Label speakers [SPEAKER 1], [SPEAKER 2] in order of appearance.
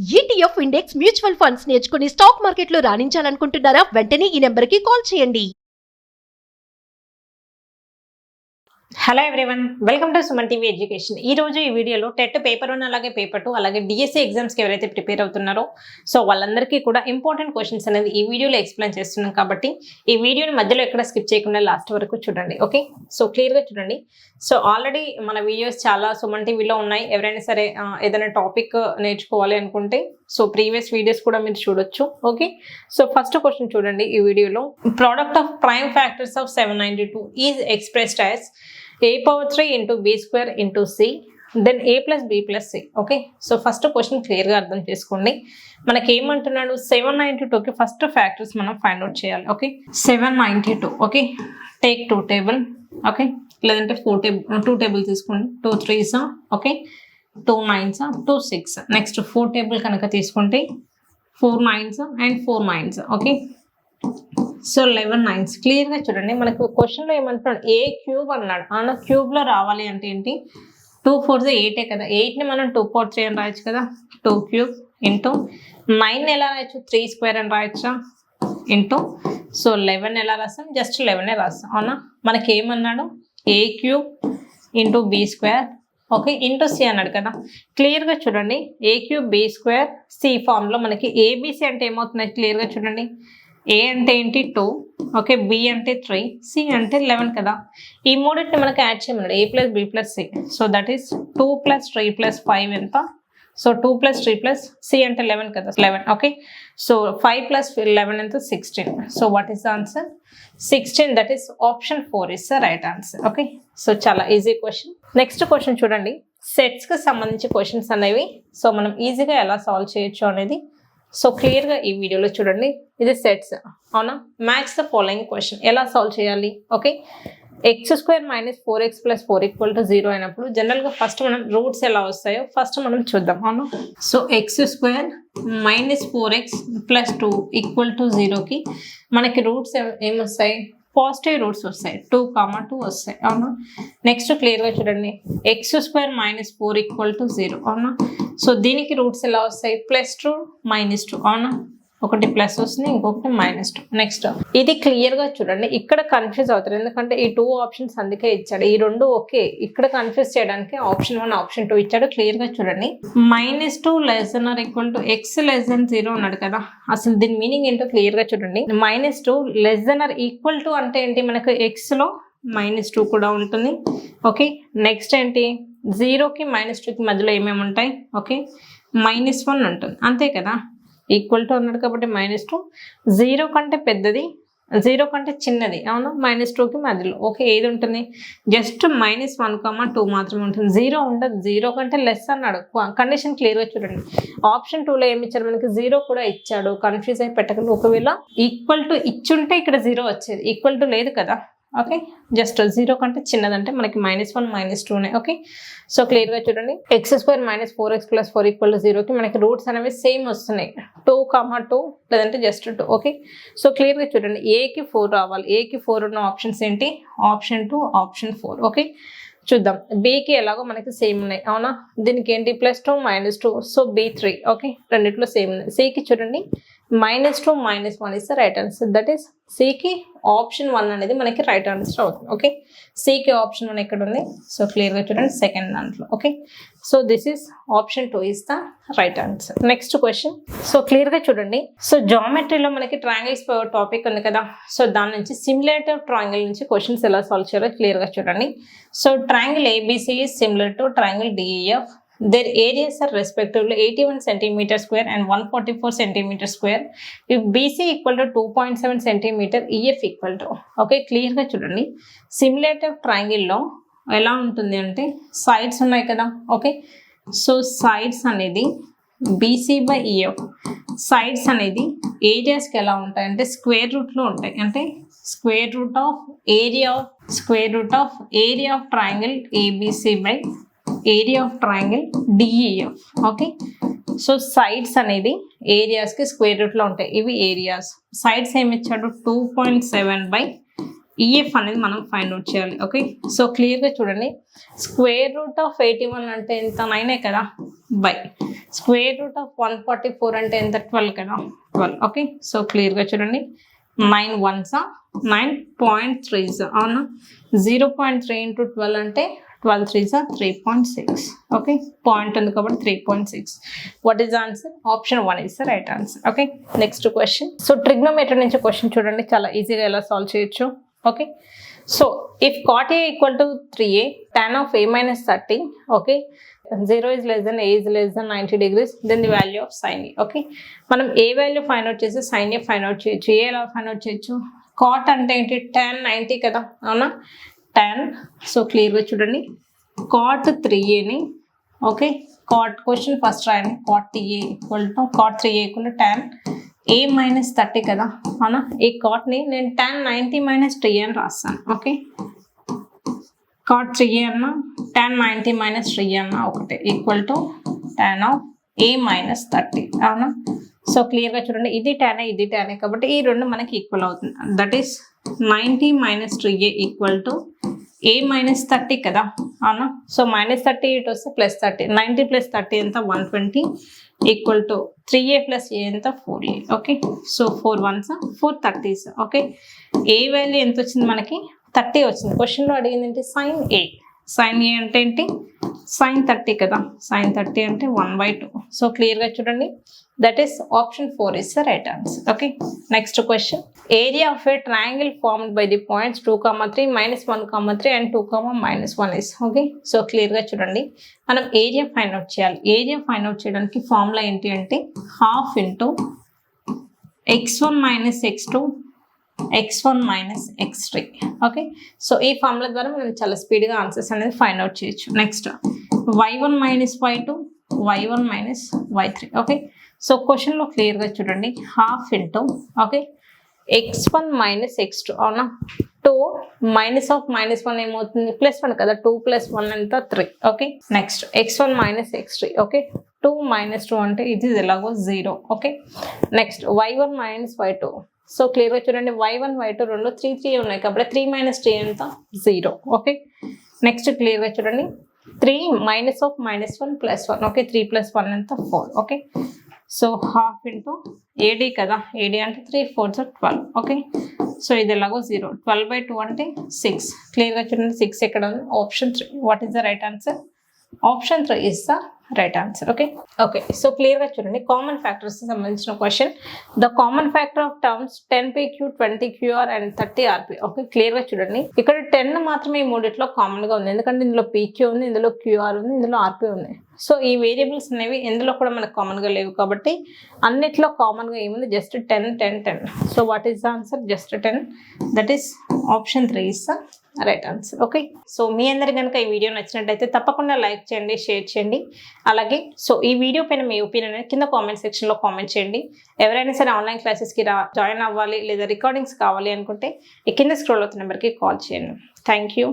[SPEAKER 1] ETF index mutual funds నేర్చుకుని stock మార్కెట్లో రాణించాలనుకుంటున్నారా? వెంటనే ఈ నెంబర్కి కాల్ చేయండి.
[SPEAKER 2] Hello everyone, welcome to Suman TV education. ఈ రోజు ఈ వీడియోలో టెట్ పేపర్ 1 అలాగే పేపర్ 2 అలాగే డిఎస్సి ఎగ్జామ్స్కి ఎవరైతే ప్రిపేర్ అవుతున్నారో సో వాళ్ళందరికీ కూడా ఇంపార్టెంట్ క్వశ్చన్స్ అనేది ఈ వీడియోలో ఎక్స్ప్లెయిన్ చేస్తున్నాం కాబట్టి ఈ వీడియోని మధ్యలో ఎక్కడ స్కిప్ చేయకుండా లాస్ట్ వరకు చూడండి. ఓకే, సో క్లియర్గా చూడండి. సో ఆల్రెడీ మన వీడియోస్ చాలా సుమన్ టీవీలో ఉన్నాయి. ఎవరైనా సరే ఏదైనా టాపిక్ నేర్చుకోవాలి అనుకుంటే సో ప్రీవియస్ వీడియోస్ కూడా మీరు చూడొచ్చు. ఓకే, సో ఫస్ట్ క్వశ్చన్ చూడండి ఈ వీడియోలో. Product of prime factors of 792 is expressed as a⁴ into b² into c then a plus b plus c. Okay, so first question క్లియర్గా అర్థం చేసుకోండి. మనకి ఏమంటున్నాడు, 792కి ఫస్ట్ ఫ్యాక్టర్స్ మనం ఫైండ్ అవుట్ చేయాలి. Okay, 792. Okay, take 2 table. Okay, లేదంటే 2 table తీసుకోండి. 2 3s, okay, 2 9s, 2 6. Next 4 table కనుక తీసుకుంటే 4 9s and 4 9s. Okay, so 11 9s. క్లియర్గా చూడండి. మనకు క్వశ్చన్లో ఏమంటున్నాడు, ఏ క్యూబ్ అన్నాడు. అన్న క్యూబ్లో రావాలి అంటే ఏంటి, 2 4s 8 కదా. 8ని మనం 2/3 అని రాయొచ్చు కదా. 2 క్యూబ్ ఇంటూ 9 ఎలా రాయొచ్చు, 3² అని రాయొచ్చా, ఇంటూ సో 11 ఎలా రాస్తాం, జస్ట్ 11 రాస్తాం. అవునా, మనకి ఏమన్నాడు, A cube into b², okay, into C అన్నాడు కదా. క్లియర్గా చూడండి, ఏ క్యూబ్ b² సి ఫామ్లో మనకి ఏబిసి అంటే ఏమవుతున్నాయి క్లియర్గా చూడండి. ఏ అంటే ఏంటి 2, ఓకే, బి అంటే 3, సి అంటే 11 కదా. ఈ మూడింటిని మనకి యాడ్ చేయమన్నాడు, A plus B plus C. So that is 2 + 3 + 5 ఎంత, సో 2 + 3 + సి అంటే 11 కదా, 11. ఓకే, సో 5 + 11 ఎంత, 16. So what is the answer, 16. That is option 4 is the right answer. Okay, so చాలా ఈజీ క్వశ్చన్. నెక్స్ట్ క్వశ్చన్ చూడండి. సెట్స్కి సంబంధించి questions అనేవి so మనం ఈజీగా ఎలా సాల్వ్ చేయొచ్చు అనేది సో క్లియర్గా ఈ వీడియోలో చూడండి. ఇది సెట్స్, అవునా. మ్యాచ్ ద ఫాలోయింగ్ క్వశ్చన్ ఎలా సాల్వ్ చేయాలి. ఓకే, x² - 4x + 4 = 0 అయినప్పుడు జనరల్గా ఫస్ట్ మనం రూట్స్ ఎలా వస్తాయో ఫస్ట్ మనం చూద్దాం. అవునా, సో x² - 4x + 2 = 0కి మనకి రూట్స్ ఏమొస్తాయి, పాజిటివ్ రూట్స్ వస్తాయి, 2, 2 వస్తాయి. అవునా, నెక్స్ట్ క్లియర్గా చూడండి, x² - 4 = 0. అవునా, సో దీనికి రూట్స్ ఎలా వస్తాయి, +2 -2. అవునా, ఒకటి ప్లస్ వస్తుంది, ఇంకొకటి -2. నెక్స్ట్ ఇది క్లియర్గా చూడండి. ఇక్కడ కన్ఫ్యూజ్ అవుతారు ఎందుకంటే ఈ 2 ఆప్షన్స్ అందుకే ఇచ్చాడు. ఈ రెండు ఓకే, ఇక్కడ కన్ఫ్యూజ్ చేయడానికి ఆప్షన్ 1 ఆప్షన్ 2 ఇచ్చాడు. క్లియర్గా చూడండి, -2 ≤ x <0 ఉన్నాడు కదా. అసలు దీని మీనింగ్ ఏంటో క్లియర్గా చూడండి. -2 ≤ అంటే ఏంటి, మనకు ఎక్స్లో -2 కూడా ఉంటుంది. ఓకే, నెక్స్ట్ ఏంటి, 0కి -2కి మధ్యలో ఏమేమి ఉంటాయి, ఓకే, -1 ఉంటుంది, అంతే కదా. = అన్నాడు కాబట్టి -2, 0 కంటే పెద్దది, 0 కంటే చిన్నది. అవును, -2కి మధ్యలో. ఓకే, ఏది ఉంటుంది, జస్ట్ -1, 2 మాత్రమే ఉంటుంది, 0 ఉండదు. 0 కంటే లెస్ అన్నాడు. కండిషన్ క్లియర్గా చూడండి. ఆప్షన్ 2లో ఏమి ఇచ్చాడు, మనకి 0 కూడా ఇచ్చాడు. కన్ఫ్యూజ్ అయి పెట్టకండి. ఒకవేళ = ఇచ్చుంటే ఇక్కడ 0 వచ్చేది, = లేదు కదా. ఓకే, జస్ట్ 0 కంటే చిన్నదంటే మనకి -1 -2నే. ఓకే, సో క్లియర్గా చూడండి, x² - 4x + 4 = 0కి మనకి రూట్స్ అనేవి సేమ్ వస్తున్నాయి, 2, 2 లేదంటే జస్ట్ 2. ఓకే, సో క్లియర్గా చూడండి, ఏకి 4 రావాలి. ఏకి 4 ఉన్న ఆప్షన్స్ ఏంటి, ఆప్షన్ 2 ఆప్షన్ 4. ఓకే, చూద్దాం. బీకి ఎలాగో మనకి సేమ్ ఉన్నాయి. అవునా, దీనికి ఏంటి +2 -2, సో B3. ఓకే, రెండిట్లో సేమ్ ఉంది. సికి చూడండి, -2 -1 is the right answer. That is సికి ఆప్షన్ 1 అనేది మనకి రైట్ ఆన్సర్ అవుతుంది. ఓకే, సికి ఆప్షన్ 1 ఎక్కడ ఉంది, సో క్లియర్గా చూడండి, సెకండ్ దాంట్లో. Okay, so this is option 2 is the right answer. Next question, so క్లియర్గా చూడండి. సో జామెట్రీలో మనకి ట్రయాంగిల్స్ టాపిక్ ఉంది కదా. సో దాని నుంచి సిమిలేటర్ ట్రయాంగిల్ నుంచి క్వశ్చన్స్ ఎలా సాల్వ్ చేయాలో క్లియర్గా చూడండి. So triangle ABC is similar to triangle DEF. Their areas are respectively 81 cm² and 144 cm². If BC = 2.7 cm, EF = okay, క్లియర్గా చూడండి. సిమిలేటివ్ ట్రయాంగిల్లో ఎలా ఉంటుంది అంటే సైడ్స్ ఉన్నాయి కదా. ఓకే, సో సైడ్స్ అనేది BC/EF, సైడ్స్ అనేది ఏరియాస్కి ఎలా ఉంటాయి అంటే స్క్వేర్ రూట్లో ఉంటాయి. అంటే square root of area of triangle ABC/ area of triangle DEF. Okay, so sides అనేది ఏరియాస్కి స్క్వేర్ రూట్లో ఉంటాయి. ఇవి ఏరియాస్. సైడ్స్ ఏమి ఇచ్చాడు, 2.7 ఈఎఫ్ అనేది మనం ఫైండ్ అవుట్ చేయాలి. ఓకే, సో క్లియర్గా చూడండి. స్క్వేర్ రూట్ ఆఫ్ 81 అంటే ఎంత? 9 కదా, బై స్క్వేర్ రూట్ ఆఫ్ 144 అంటే ఎంత? 12 కదా, 12. ఓకే, సో క్లియర్గా చూడండి. 9 1s 9.3 అవునా. 0.3 ఇంటూ 12 అంటే 12 3s 3.6. ఓకే, పాయింట్ ఉంది కాబట్టి 3.6. What is answer? Option 1 is the right answer. Okay, next question. So trigonometry నుంచి క్వశ్చన్ చూడండి, చాలా ఈజీగా ఎలా సాల్వ్ చేయొచ్చు. Okay, so if cot A equal to 3a tan of a minus 30, okay, 0 is less than a is less than 90 degrees, then the value of sin a. Okay, మనం ఏ value find out చేసి sin a find out చేయొచ్చు. ఏ ఎలా find out చేయొచ్చు? cot అంటే ఏంటి? tan 90 కదా, అవునా. tan, so క్లియర్గా చూడండి, cot 3aని, ఓకే, cot క్వశ్చన్ ఫస్ట్ రాయండి. cot 3a equal to tan a minus 30 కదా, అవునా. ఈ కాట్ని నేను tan 90 మైనస్ 3 అని రాస్తాను. ఓకే, cot 3a అన్న tan 90 మైనస్ 3 అన్న ఒకటే, equal to tan of a minus 30, అవునా. సో క్లియర్గా చూడండి, ఇది tan ఇది tan కాబట్టి ఈ రెండు మనకి ఈక్వల్ అవుతుంది. That is 90 minus 3a equal to a minus 30 కదా, అవునా. సో మైనస్ 30 ఇటు వస్తే ప్లస్ 30, 90 ప్లస్ 30 ఎంత? 120 equal to 3a plus a ఎంత? 4a. Okay, so 4 1s 4 30s. Okay, A value ఎంత వచ్చింది మనకి? 30 వచ్చింది. క్వశ్చన్లో అడిగింది ఏంటి? sin a. sin a అంటే ఏంటి? sin 30 కదా, sin 30 అంటే 1/2. సో క్లియర్గా చూడండి, that is option 4 is the right answer. Okay, next question. Area of a triangle formed by the points 2,3 -1,3 and 2,-1 is. Okay, so క్లియర్గా చూడండి, మనం ఏరియా ఫైండ్ అవుట్ చేయాలి. ఏరియా ఫైండ్ అవుట్ చేయడానికి formula ఏంటి అంటే ½ into x1 minus x2 x1 minus x3. Okay, so ఈ formula ద్వారా మనం చాలా స్పీడ్గా ఆన్సర్స్ అనేది ఫైండ్ అవుట్ చేయొచ్చు. Next y1 minus y2 y1 minus y3. Okay, so క్వశ్చన్లో క్లియర్గా చూడండి, ½ into, okay, x1 minus x2, అవునా. 2 మైనస్ ఆఫ్ -1 ఏమవుతుంది? +1 కదా, 2 + 1 ఎంత? 3. Okay, next x1 minus x3. Okay, 2 - 2 అంటే ఇది ఎలాగో 0. Okay, next y1 minus y2. So క్లియర్గా చూడండి, y1 y2 రెండు 3 3 ఉన్నాయి కాబట్టి 3 - 3 ఎంత? 0. ఓకే, నెక్స్ట్ క్లియర్గా చూడండి, 3 మైనస్ ఆఫ్ -1 +1. ఓకే, 3 + 1 ఎంత? 4. ఓకే, సో ½ ఇంటూ AD కదా, AD అంటే 3 4s 12. ఓకే, సో ఇది ఎలాగో 0. 12/2 అంటే 6. క్లియర్గా చూడండి, 6 ఎక్కడ ఉంది? Option 3. What is the right answer? Option 3 is the right answer. Okay, okay, so క్లియర్గా చూడండి, కామన్ ఫ్యాక్టర్స్ సంబంధించిన question. The common factor of terms 10pq 20qr and 30rp. Okay, క్లియర్గా చూడండి, ఇక్కడ 10 మాత్రమే ఈ మూడిట్లో కామన్గా ఉంది, ఎందుకంటే ఇందులో pq ఉంది, ఇందులో qr ఉంది, ఇందులో rp ఉంది. సో ఈ వేరియబుల్స్ అనేవి ఎందులో కూడా మనకు కామన్గా లేవు కాబట్టి అన్నిట్లో కామన్గా ఏముంది? Just 10 10 10. So what is the answer? Just 10. That is option 3 is the right answer. Okay, so మీ అందరు కనుక ఈ వీడియో నచ్చినట్టయితే తప్పకుండా లైక్ చేయండి, షేర్ చేయండి. అలాగే సో ఈ వీడియో పైన మీ ఒపీనియన్ అనేది కింద కామెంట్ సెక్షన్లో కామెంట్ చేయండి. ఎవరైనా సరే ఆన్లైన్ క్లాసెస్కి జాయిన్ అవ్వాలి లేదా రికార్డింగ్స్ కావాలి అనుకుంటే ఈ కింద స్క్రోల్ అవుతున్న నెంబర్కి కాల్ చేయండి. Thank you.